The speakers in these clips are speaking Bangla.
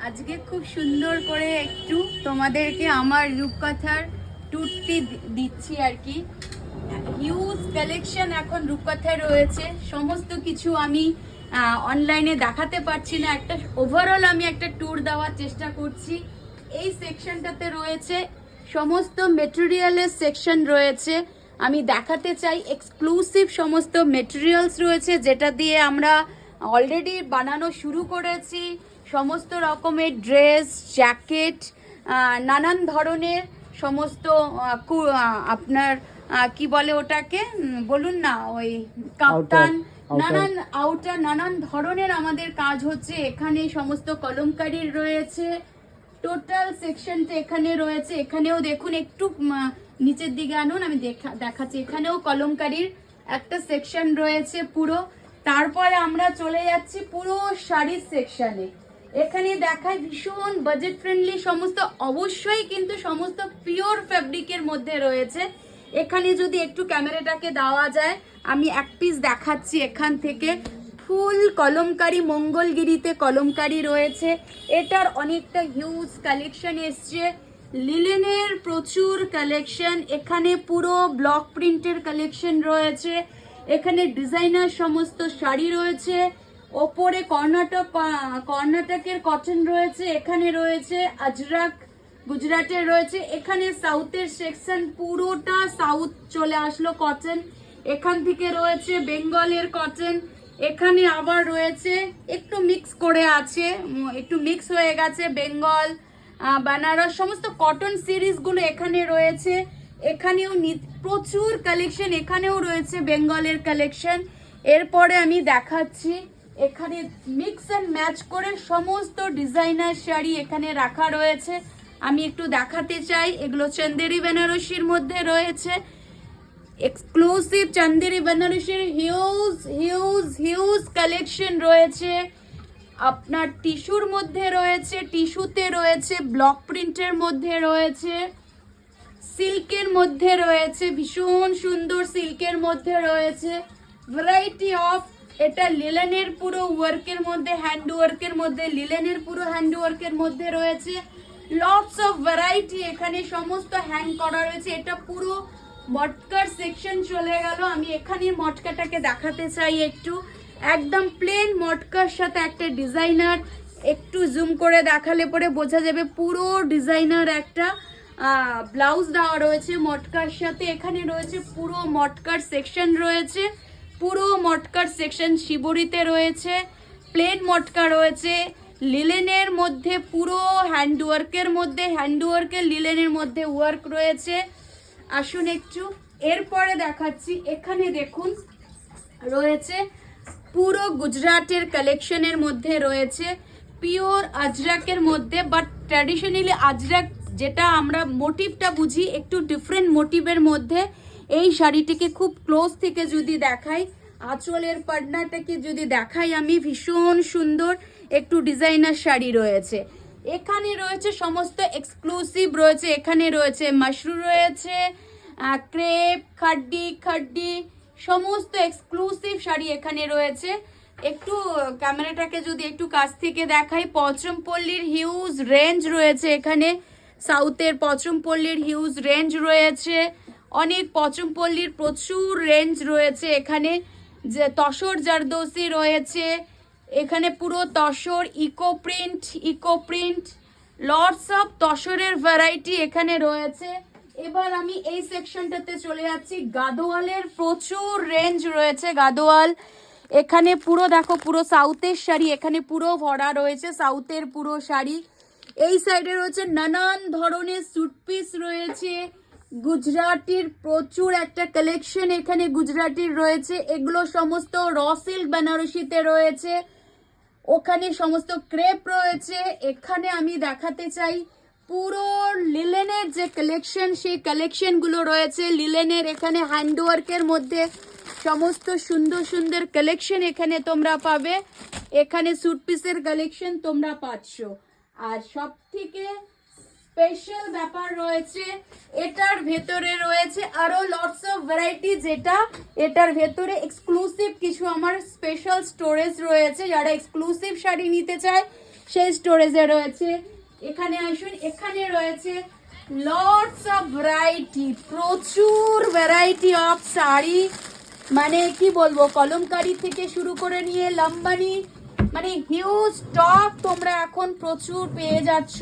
আজকে খুব সুন্দর করে একটু তোমাদেরকে আমার রূপকথার ট্যুরটি দিচ্ছি আর কি। হিউজ কালেকশন এখন রূপকথায় রয়েছে, সমস্ত কিছু আমি অনলাইনে দেখাতে পারছি না, একটা ওভারঅল আমি একটা ট্যুর দেওয়ার চেষ্টা করছি। এই সেকশনটাতে রয়েছে সমস্ত মেটেরিয়ালের সেকশন রয়েছে, আমি দেখাতে চাই এক্সক্লুসিভ সমস্ত মেটেরিয়ালস রয়েছে যেটা দিয়ে আমরা অলরেডি বানানো শুরু করেছি। সমস্ত রকমের ড্রেস, জ্যাকেট, নানান ধরনের সমস্ত আপনার কি বলে ওটাকে বলুন না, ওই কাপ্তান, নানান আউটার, নানান ধরনের আমাদের কাজ হচ্ছে এখানে। সমস্ত কলমকারীর রয়েছে, টোটাল সেকশনটা এখানে রয়েছে। এখানেও দেখুন, একটু নিচের দিকে আনুন, আমি দেখাচ্ছি। এখানেও কলমকারীর একটা সেকশন রয়েছে পুরো। তারপরে আমরা চলে যাচ্ছি পুরো শাড়ির সেকশনে। এখানে দেখায় ভীষণ বাজেট ফ্রেন্ডলি সমস্ত, অবশ্যই কিন্তু সমস্ত পিওর ফ্যাব্রিকের মধ্যে রয়েছে। এখানে যদি একটু ক্যামেরাটাকে দেওয়া যায়, আমি এক পিস দেখাচ্ছি এখান থেকে। ফুল কলমকারি, মঙ্গলগিরিতে কলমকারি রয়েছে। এটার অনেকটা হিউজ কালেকশন এসছে। লিলেনের প্রচুর কালেকশন, এখানে পুরো ব্লক প্রিন্টের কালেকশন রয়েছে। এখানে ডিজাইনার সমস্ত শাড়ি রয়েছে। ওপরে কর্ণাটকের কটন রয়েছে, এখানে রয়েছে আজরাক গুজরাটের রয়েছে। এখানে সাউথের সেকশন, পুরোটা সাউথ চলে আসলো কটন। এখান থেকে রয়েছে বেঙ্গলের কটন। এখানে আবার রয়েছে একটু মিক্স করে আছে, একটু মিক্স হয়ে গেছে বেঙ্গল, বানারস, সমস্ত কটন সিরিজগুলো এখানে রয়েছে। এখানেও প্রচুর কালেকশন, এখানেও রয়েছে বেঙ্গলের কালেকশন। এরপরে আমি দেখাচ্ছি এখানে মিক্স অ্যান্ড ম্যাচ করে সমস্ত ডিজাইনার শাড়ি এখানে রাখা রয়েছে। আমি একটু দেখাতে চাই, এগুলো চন্দেরি বেনারসির মধ্যে রয়েছে। এক্সক্লুসিভ চন্দেরি বেনারসির হিউজ হিউজ হিউজ কালেকশন রয়েছে। আপনার টিস্যুর মধ্যে রয়েছে, টিস্যুতে রয়েছে, ব্লক প্রিন্টের মধ্যে রয়েছে, সিল্কের মধ্যে রয়েছে, ভীষণ সুন্দর সিল্কের মধ্যে রয়েছে, ভ্যারাইটি অফ। এটা লিলেনের পুরো ওয়ার্কের মধ্যে, হ্যান্ড ওয়ার্কের মধ্যে, লিলেনের পুরো হ্যান্ড ওয়ার্কের মধ্যে রয়েছে। লটস অফ ভ্যারাইটি এখানে সমস্ত হ্যাং করা রয়েছে। এটা পুরো মটকার সেকশন চলে গেল। আমি এখানে মটকাটাকে দেখাতে চাই একটু। একদম প্লেন মটকার সাথে একটা ডিজাইনার, একটু জুম করে দেখালে পরে বোঝা যাবে পুরো ডিজাইনার একটা ব্লাউজ দেওয়া রয়েছে মটকার সাথে। এখানে রয়েছে পুরো মটকার সেকশন রয়েছে, পুরো মটকার সেকশন শিবরিতে রয়েছে, প্লেন মটকা রয়েছে, লিলেনের মধ্যে পুরো হ্যান্ডওয়ার্কের মধ্যে, হ্যান্ডওয়ার্কের লিলেনের মধ্যে ওয়ার্ক রয়েছে। আসুন একটু এরপরে দেখাচ্ছি। এখানে দেখুন রয়েছে পুরো গুজরাটের কালেকশনের মধ্যে রয়েছে, পিওর আজরাকের মধ্যে, বাট ট্র্যাডিশনালি আজরাক যেটা আমরা মোটিভটা বুঝি, একটু ডিফারেন্ট মোটিভের মধ্যে। এই শাড়িটিকে খুব ক্লোজ থেকে যদি দেখাই, আঁচলের পাড়নাটাকে যদি দেখাই আমি, ভীষণ সুন্দর একটু ডিজাইনার শাড়ি রয়েছে। এখানে রয়েছে সমস্ত এক্সক্লুসিভ রয়েছে, এখানে রয়েছে মাশরু রয়েছে, ক্রেপ, খাড্ডি, সমস্ত এক্সক্লুসিভ শাড়ি এখানে রয়েছে। একটু ক্যামেরাটাকে যদি একটু কাছ থেকে দেখাই, পচমপল্লির হিউজ রেঞ্জ রয়েছে এখানে। সাউথের পচমপল্লির হিউজ রেঞ্জ রয়েছে, অনেক পচমপল্লির প্রচুর রেঞ্জ রয়েছে এখানে। যে তসর জারদোসি রয়েছে এখানে, পুরো tussar, eco print, lots of তসরের ভ্যারাইটি এখানে রয়েছে। এবার আমি এই সেকশনটাতে চলে যাচ্ছি। গাদোয়ালের প্রচুর রেঞ্জ রয়েছে। গাদোয়াল এখানে পুরো দেখো, পুরো সাউথের শাড়ি এখানে পুরো ভরা রয়েছে, সাউথের পুরো শাড়ি। এই সাইডে রয়েছে নানান ধরনের স্যুট পিস রয়েছে। গুজরাটির প্রচুর একটা কালেকশন এখানে গুজরাটির রয়েছে। এগুলো সমস্ত র সিল্ক বেনারসিতে রয়েছে। ওখানে সমস্ত ক্রেপ রয়েছে। এখানে আমি দেখাতে চাই পুরো লিলেনের যে কালেকশন, সেই কালেকশনগুলো রয়েছে। লিলেনের এখানে হ্যান্ডওয়ার্কের মধ্যে সমস্ত সুন্দর সুন্দর কালেকশন এখানে তোমরা পাবে। এখানে স্যুট পিসের কালেকশন তোমরা পাচ্ছ। আর সব থেকে স্পেশাল ব্যাপার রয়েছে, এটার ভেতরে রয়েছে আরো লটস অফ ভ্যারাইটি, যেটা এটার ভেতরে এক্সক্লুসিভ কিছু আমার স্পেশাল স্টোরেজ রয়েছে। যারা এক্সক্লুসিভ শাড়ি নিতে চায় সেই স্টোরেজে রয়েছে। এখানে আসুন, এখানে রয়েছে লটস অফ ভ্যারাইটি, প্রচুর ভ্যারাইটি অফ শাড়ি, মানে কি বলবো, কলমকারি থেকে শুরু করে নিয়ে লম্বানি, মানে হিউজ স্টক তোমরা এখন প্রচুর পেয়ে যাচ্ছ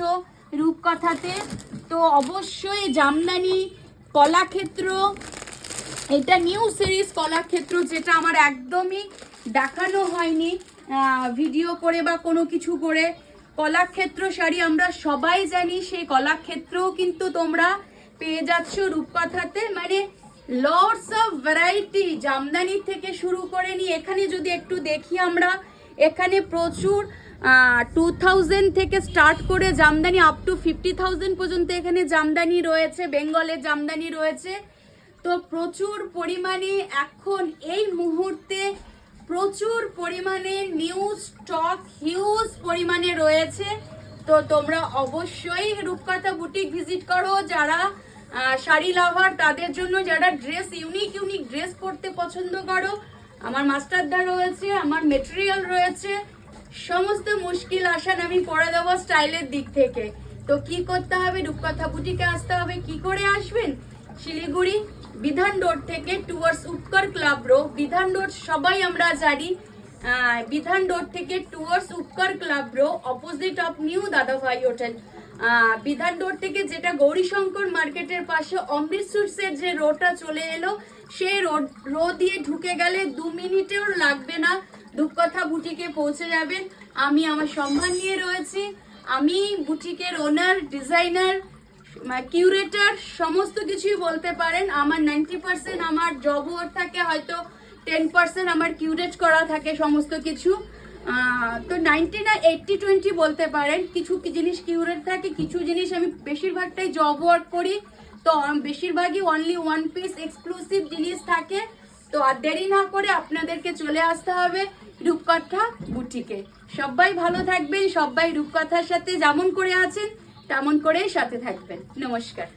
রূপকথাতে। তো অবশ্যই জামদানি, কলাক্ষেত্র, এটা নিউ সিরিজ কলাক্ষেত্র, যেটা আমার একদমই দেখানো হয়নি ভিডিও করে বা কোনো কিছু করে। কলাক্ষেত্র শাড়ি আমরা সবাই জানি, সেই কলাক্ষেত্রও কিন্তু তোমরা পেয়ে যাচ্ছ রূপকথাতে, মানে লটস অফ ভ্যারাইটি জামদানি থেকে শুরু করে নিয়ে এখানে যদি একটু দেখি আমরা, এখানে প্রচুর 2000 থেকে স্টার্ট করে জামদানি আপ টু 50,000 পর্যন্ত এখানে জামদানি রয়েছে, বেঙ্গলের জামদানি রয়েছে। তো প্রচুর পরিমাণে এখন এই মুহূর্তে প্রচুর পরিমাণে নিউ স্টক হিউজ পরিমাণে রয়েছে। তো তোমরা অবশ্যই রূপকথা বুটিক ভিজিট করো, যারা শাড়ি লাভার তাদের জন্য, যারা ড্রেস ইউনিক ইউনিক ড্রেস পরতে পছন্দ করো। আমার মাস্টারদা রয়েছে, আমার মেটেরিয়াল রয়েছে, সমস্ত মুশকিল আসান আমি পরে দেবো স্টাইলের দিক থেকে। তো কি করতে হবে, রূপকথা বুটিকে আসতে হবে। কি করে আসবেন? শিলিগুড়ি বিধান রোড থেকে টুয়ার্ডস উপকার ক্লাব রোড, বিধান রোড সবাই আমরা জানি, বিধান রোড থেকে towards Upakar club row, opposite of new Dadabhai hotel. Bidhan road থেকে যেটা গৌরীশঙ্কর মার্কেটের পাশে অমৃত সুইটসের যে রোডটা চলে এলো, সেই রোড দিয়ে ঢুকে গেলে 2 মিনিটেও লাগবে না, রূপকথা বুটিকে পৌঁছে যাবেন। আমি আমার সম্মান নিয়ে রয়েছি, আমি বুটিকের ওনার, ডিজাইনার, কিউরেটার, সমস্ত কিছুই বলতে পারেন। আমার 90% আমার জব ওয়ার্ক থাকে, হয়তো 10% আমার কিউরেট করা থাকে সমস্ত কিছু। তো 90 না 80-20 বলতে পারেন। কিছু জিনিস কিউরেট থাকে, কিছু জিনিস আমি বেশিরভাগটাই জব ওয়ার্ক করি। তো বেশিরভাগই অনলি ওয়ান পিস এক্সক্লুসিভ জিনিস থাকে। তো আর দেরি না করে আপনাদেরকে চলে আসতে হবে রূপকথা বুটিকে। সবাই ভালো থাকবেন, সবাই রূপকথার সাথে যেমন করে আছেন তেমন করেই সাথে থাকবেন। নমস্কার।